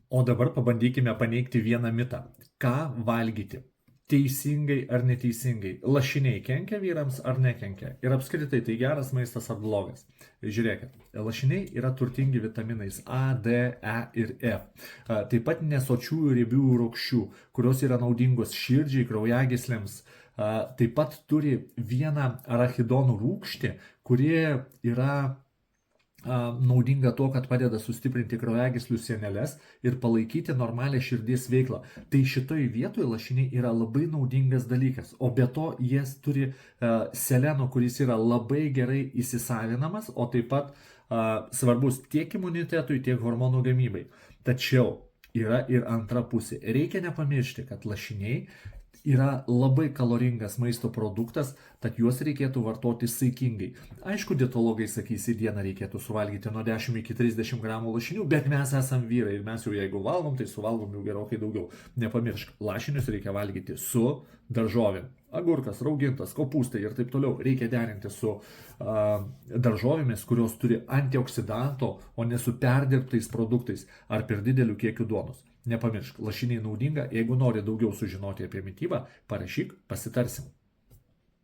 O dabar pabandykime paneigti vieną mitą. Ką valgyti? Teisingai ar neteisingai? Lašiniai kenkia vyrams ar nekenkia? Ir apskritai tai geras maistas ar blogas? Žiūrėkit, lašiniai yra turtingi vitaminais A, D, E ir E. Taip pat nesočiųjų riebiųjų rūgščių, kurios yra naudingos širdžiai, kraujagyslėms. Taip pat turi vieną arachidonų rūgštį, kuri yra naudinga tuo, kad padeda sustiprinti kraujagyslių sieneles ir palaikyti normalią širdies veiklą. Tai šitoj vietoje lašiniai yra labai naudingas dalykas. O be to jie turi seleno, kuris yra labai gerai įsisavinamas, o taip pat svarbus tiek imunitetui, tiek hormonų gamybai. Tačiau yra ir antra pusė. Reikia nepamiršti, kad lašiniai yra labai kaloringas maisto produktas, tad juos reikėtų vartoti saikingai. Aišku, dietologai sakys, į dieną reikėtų suvalgyti nuo 10 iki 30 gramų lašinių, bet mes esam vyrai ir mes jau jeigu valgom, tai suvalgom jau gerokai daugiau. Nepamiršk, lašinius reikia valgyti su daržovėm. Agurkas, raugintas, kopūstai ir taip toliau. Reikia derinti su daržovėmis, kurios turi antioksidanto, o ne su perdirbtais produktais ar per dideliu kiekiu duonos. Nepamiršk, lašiniai naudinga, jeigu nori daugiau sužinoti apie mitybą, parašyk, pasitarsim.